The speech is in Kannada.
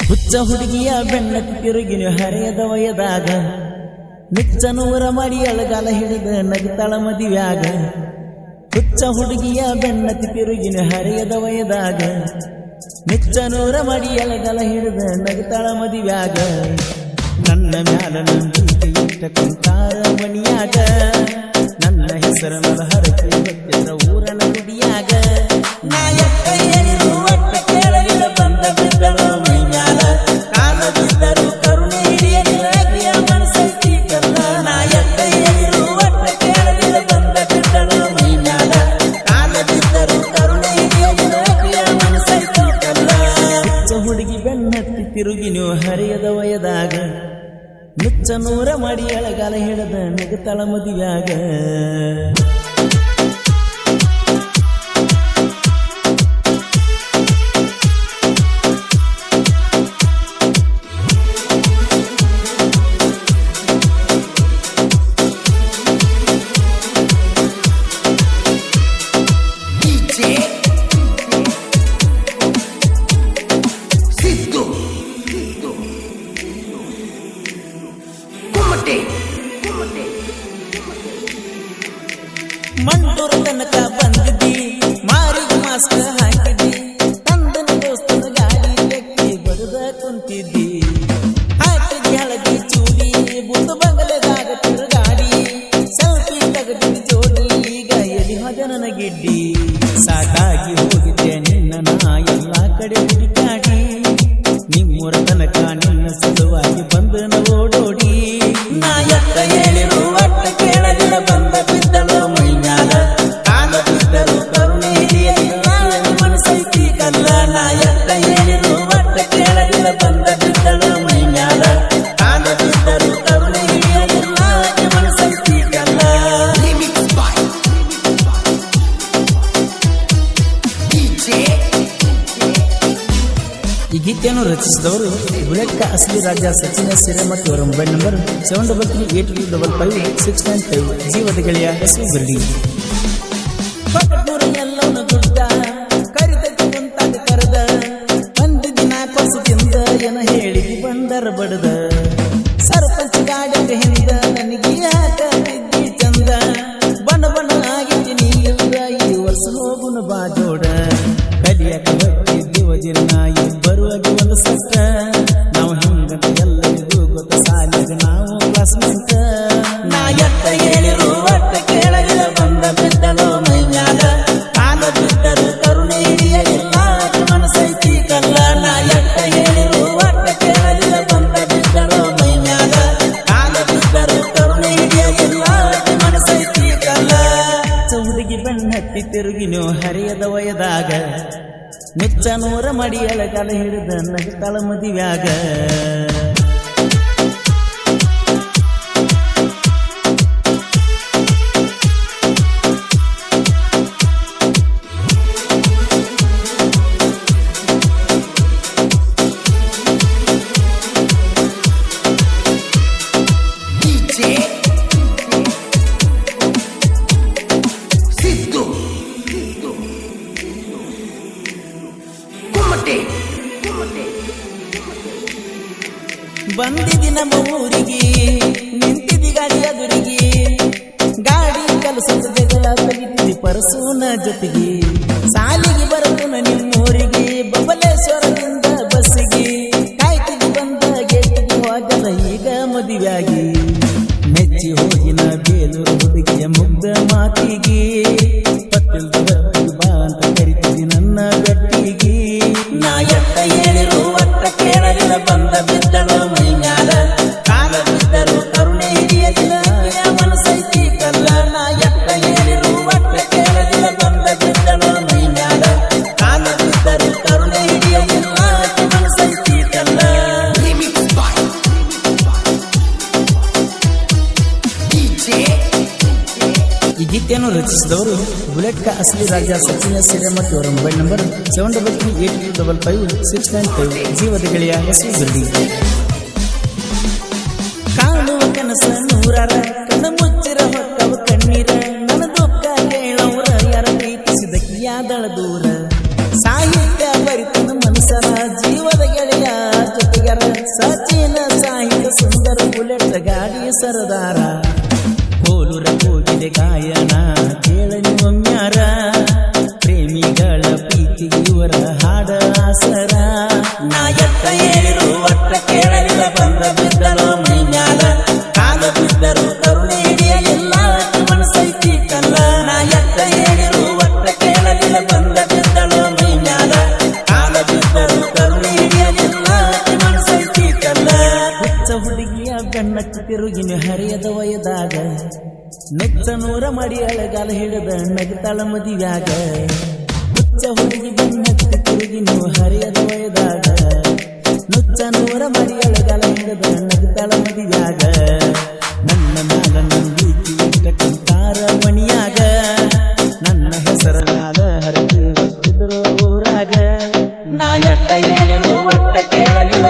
ಹುಚ್ಚ ಹುಡುಗಿಯ ಬೆನ್ನತ್ತಿ ತಿರುಗಿನ ಹರೆಯದ ವಯದಾಗ ನುಚ್ಚ ನೂರ ಮಾಡಿ ಅಳಗಾಲ ಹಿಡಿದ ನಗತಾಳ ಮದಿವ್ಯಾಗ. ಹುಚ್ಚ ಹುಡುಗಿಯ ಬೆನ್ನತ್ತಿ ತಿರುಗಿನ ಹರೆಯದ ವಯದಾಗ ನುಚ್ಚ ನೂರ ಮಾಡಿ ಅಳಗಾಲ ಹಿಡಿದ ನಗತಾಳ ಮದಿವ್ಯಾಗ. ನನ್ನ ಮ್ಯಾಲ ನಂಬಿಕೆ ಇಟ್ಟ ಕುಂತಾರ ಮಣಿಯಾಗ, ನನ್ನ ಹೆಸರನ್ನ ಹರಕೆ ಹೊತ್ತಿರ ಊರನ ಗುಡಿಯಾಗ. ನಾ ಎತ್ತ ಏನಿರು ಒಟ್ಟ ಕೇಳಲಿಲ್ಲ ಬಂದ ಬಿದ್ದಳು ಮೈಮ್ಯಾಲ, ಕಾಲ ಬಿದ್ದರು ಕರುಣೆ ಹಿಡಿಯಲಿಲ್ಲ ಅಗ್ನಿಯ ಮನಸ್ಸೈತಿ ಕಲ್ಲ. ನಾ ಎತ್ತ ಏನಿರು ಒಟ್ಟ ಕೇಳಲಿಲ್ಲ ಬಂದ ಬಿದ್ದಳು ಮೈಮ್ಯಾಲ, ಕಾಲ ಬಿದ್ದರು ಕರುಣೆ ಹಿಡಿಯಲಿಲ್ಲ ಅಗ್ನಿಯ ಮನಸ್ಸೈತಿ ಕಲ್ಲ. ಹುಚ್ಚ ಹುಡುಗಿ ಬೆನ್ನತ್ತಿ ತಿರುಗಿ ನೀವು ಹರಿಯದ ವಯದಾಗ ನುಚ್ಚ ನೂರ ಮಾಡಿ ಅಳಗಾಲ ಹಿಡದ ನಗತಾಳ ಮದಿವ್ಯಾಗ. ಮಂಡೂರ ತನಕ ಬಂದಿದ್ದಿ, ಮಾರಿಗೆ ಮಾಸ್ಕ ಹಾಕಿದ್ದಿ, ತಂದನ ದೋಸ್ತನ ಗಾಡಿ ಲೆಕ್ಕಿ ಬರದ ಕುಂತಿದ್ದಿ. ಹಾಕಿದ್ದಿ ಹಳದಿ ಚೂಡಿ, ಬುದ್ಧ ಬಂಗಲೆದಾಗ ತಿರುಗಾಡಿ, ಸೆಲ್ಫಿ ತೆಗೆದಿದ್ದಿ ಜೋಡಿ, ಈಗ ಎಲ್ಲಿ ಹೋದ ನನ್ನ ಗಿಡ್ಡಿ. ಸಾಕಾಗಿ ಹೋಗಿದ್ದೆ ನಿನ್ನ ನಾ ಎಲ್ಲ ಕಡೆ ಹುಡುಕಾಡಿ, ನಿಮ್ಮೂರ ತನಕ ನಿನ್ನ ಸಲುವಾಗಿ ಬಂದನ ಓಡೋಡಿ. ನಾ ಎತ್ತ ಹೇಳಿರು ಒಟ್ಟ ಕೇಳಲಿಲ್ಲ ಬಂದ ಬಿದ್ದಳು ಮೈಮ್ಯಾಲ, ಕಾಲ ಬಿದ್ದರು ಕರುಣೆ ಹಿಡಿಯಲಿಲ್ಲ ಮನಸ್ಸೈತಿ ಕಲ್ಲ. ನಾ ಎತ್ತ ಹೇಳಿರು ಒಟ್ಟ ಕೇಳಲಿಲ್ಲ ಬಂದ ಬಿದ್ದಳು ಮೈಮ್ಯಾಲ, ಕಾಲ ಬಿದ್ದರು ಕರುಣೆ ಹಿಡಿಯಲಿಲ್ಲ ಮನಸ್ಸೈತಿ ಕಲ್ಲ. ಈ ಗೀತೆಯನ್ನು ರಚಿಸಿದವರು ಬುಲೆಟ್ ಕಾ ಅಸಲಿ ರಾಜ ಸಚಿನ್ ಎಸ್ ಹಿರೇಮಠ್ ಅವರ ಮೊಬೈಲ್ ನಂಬರ್ 7338556955. ಜೀವದ ಗೆಳೆಯ ಹೆಸರು ಬಿರ್ಡಿ. ಎಲ್ಲವನ್ನ ದುಡ್ಡ ಕರಿತೈತಿ ಕುಂತಾಗ ಕರೆದ, ಒಂದು ದಿನ ಕೊಸದಿಂದ ಏನ ಹೇಳಿ ಬಂದರ ಬಡದ. ಸರ್ಪಂಚ ಗಾಡಿಯ ಹಿಂದ ನನಗೆ ಹಾಕಿದ್ದಿ ಚಂದ, ಬಣ್ಣ ಬಣ್ಣ ಆಗಿದ್ದೀನಿ ಎಲ್ಲ ಈ ವರ್ಷ ಹೋಗುನ ಬಾಜೋಡ. ಕಲಿಯಕ ಹೊತ್ತಿದ್ದೀವ ಜಿರ್ನ ಇಬ್ಬರುವಾಗಿ ಒಂದು ಸಟ್ಟ, ನಾವು ಹಿಂಗಂತ ಎಲ್ಲರಿಗೂ ಗೊತ್ತ ಸಾಲಿಗೆ ನಾವು ಕ್ಲಾಸ್ಮೇಟ್. ನಾ ಎತ್ತ ಹೇಳಿರು ಒಟ್ಟ ಕೇಳಲಿಲ್ಲ ಬಂದ ಬಿದ್ದಳು ಮೈಮ್ಯಾಲ, ಕಾಲ ಬಿದ್ದರು ಕರುಣೆ ಹಿಡಿಯಲಿಲ್ಲ ಮನಸ್ಸೈತಿ ಕಲ್ಲ. ನಾ ಎತ್ತ ಹೇಳಿರು ಒಟ್ಟ ಕೇಳಲಿಲ್ಲ ಬಂದ ಬಿದ್ದಳು ಮೈಮ್ಯಾಲ, ಕಾಲ ಬಿದ್ದರು ಕರುಣೆ ಹಿಡಿಯಲಿಲ್ಲ ಮನಸ್ಸೈತಿ ಕಲ್ಲ. ಹುಡುಗಿ ಬೆನ್ನತ್ತಿ ತಿರುಗಿನೋ ಹರಿಯದ ವಯದಾಗ ನುಚ್ಚ ನೂರ ಮಾಡಿ ಅಳಗಾಲ ಹಿಡಿದ ನಗತಾಳ ಮದಿವ್ಯಾಗ. ಬಂದಿದಿ ನಮ್ಮ ಊರಿಗೆ, ನಿಂತಿದಿ ಗಾಡಿಯ ದುರಿಗೆ, ಗಾಡಿ ಕೆಲಸದ ಜಗಳ ತೆಗಿತಿದಿ ಪರಸೂನ ಜೊತೆಗೆ. ಸಾಲಿಗೆ ಬರತನ ನಿಮ್ಮೂರಿಗೆ, ಬಬಲೇಶ್ವರದಿಂದ ಬಸ್ಸಿಗೆ, ಕಾಯ್ತಿದಿ ಬಂದ ಗೆಟ್ಟಿಗೆ ಹೋಗಲ್ಲ ಈಗ ಮದುವೆಯಾಗಿ. ಮೆಚ್ಚಿ ಹೋಗಿನ ಬೇಲೂರು ಹುಡುಗಿಯ ಮುಗ್ಧ ಮಾತಿಗೆ, ಪತ್ತಿಲ್ದ ಬತ್ತಿಗೆ ಬಾ ಅಂತ ಕರಿತಿದಿ ನನ್ನ ಗಟ್ಟಿಗೆ. ನಾ ಎತ್ತ ಹೇಳಿರು ಒಟ್ಟ ಕೇಳಲಿಲ್ಲ ಬಂದ ಬಿದ್ದಳು ಮೈಮ್ಯಾಲ, ಕಾಲ ಬಿದ್ದರು ಕರುಣೆ ಹಿಡಿಯಲಿಲ್ಲ ಮನಸ್ಸೈತಿ ಕಲ್ಲ. ನಾ ಎತ್ತ ಹೇಳಿರು ಒಟ್ಟ ಕೇಳಲಿಲ್ಲ ಬಂದ ಬಿದ್ದಳು ಮೈಮ್ಯಾಲ, ಕಾಲ ಬಿದ್ದರು ಕರುಣೆ ಹಿಡಿಯಲಿಲ್ಲ ಮನಸ್ಸೈತಿ ಕಲ್ಲ. ಈ ಗೀತೆಯನ್ನು ರಚಿಸಿದವರು ಬುಲೆಟ್ ಕಾ ಅಸಲಿ ರಾಜ ಸಚಿನ್ ಎಸ್ ಹಿರೇಮಠ್ ಅವರ ಮೊಬೈಲ್ ನಂಬರ್ 7338556955. ಜೀವದ ಗೆಳೆಯ ಹೆಸರು ಬಿರ್ಡಿ. ಕಾಣುವ ಕನಸ ನೂರಾರ ಕಣ್ಣ ಮುಚ್ಚಿರ ಹೊಕ್ಕವ ಕಣ್ಣೀರ, ನನ್ನ ದುಃಖ ಕೇಳವರ ಯಾರ ಪ್ರೀತಿಸಿದ ಕಿಯಾದಳ ದೂರ. ಸಾಹಿತ್ಯ ಬರಿತನ ಮನಸ್ಸರ ಜೀವದ ಗೆಳೆಯ ಸಚಿನ ಸಾಹಿತ್ಯ ಸುಂದರ ಬುಲೆಟ್ ಗಾಡಿ ಸರದಾರ ಕೋಲುರ ಕೋಗಿಲೆ ಗಾಯನ ಕೇಳನಿ ಒಮ್ಮ್ಯಾರ ಪ್ರೇಮಿಗಳ ಪ್ರೀತಿಗೆ ಇವರ ಹಾಡ ಆಸರ ನಾ ಎತ್ತ ಹೇಳಿರು ಒಟ್ಟ ಕೇಳಲಿಲ್ಲ ಬಂದ ಬಿದ್ದಲು ಮೈಮ್ಯಾಲ ಕಾಲ ಬಿದ್ದರು ಕರುಣೆ ಹಿಡಿಯಲಿಲ್ಲ ಮನಸೈತಿ ಕಲ್ಲ ನಾ ಎತ್ತ ಹೇಳಿರು ಒಟ್ಟ ಕೇಳಲಿಲ್ಲ ಬಂದ ಬಿದ್ದಲು ಮೈಮ್ಯಾಲ ಕಾಲ ಬಿದ್ದರು ಕರುಣೆ ಹಿಡಿಯಲಿಲ್ಲ ಮನಸೈತಿ ಕಲ್ಲ ಹುಚ್ಚ ಹುಡುಗಿಯ ಬೆನ್ನಕ್ಕೆ ತಿರುಗಿನ ಹರಿಯದ ವಯದಾಗ ನುಚ್ಚ ನೂರ ಮಾಡಿ ಅಳಗಾಲ ಹಿಡಿದ ನಗತಾಳ ಮದಿವ್ಯಾಗ ಹುಚ್ಚ ಹುಡುಗಿ ಬೆನ್ನಕ್ಕೆ ತಿರುಗಿ ನೀವು ಹರಿಯದ ವಯದಾಗ ನುಚ್ಚ ನೂರ ಮಾಡಿ ಅಳಗಾಲ ಹಿಡಿದ ನಗತಾಳ ಮದಿವ್ಯಾಗ ನನ್ನ ಮ್ಯಾಲ ನಂಬಿಕೆ ಇಟ್ಟ ಕುಂತಾರ ಮಣಿಯಾಗ ನನ್ನ ಹೆಸರನಾದ ಹರಕೆ ಹೊತ್ತಿದ್ರು ಊರಾಗ ನಾ ಎಟ್ಟ ಹೇಳಿದ್ರು ಒಟ್ಟ ಕೇಳಲಿಲ್ಲ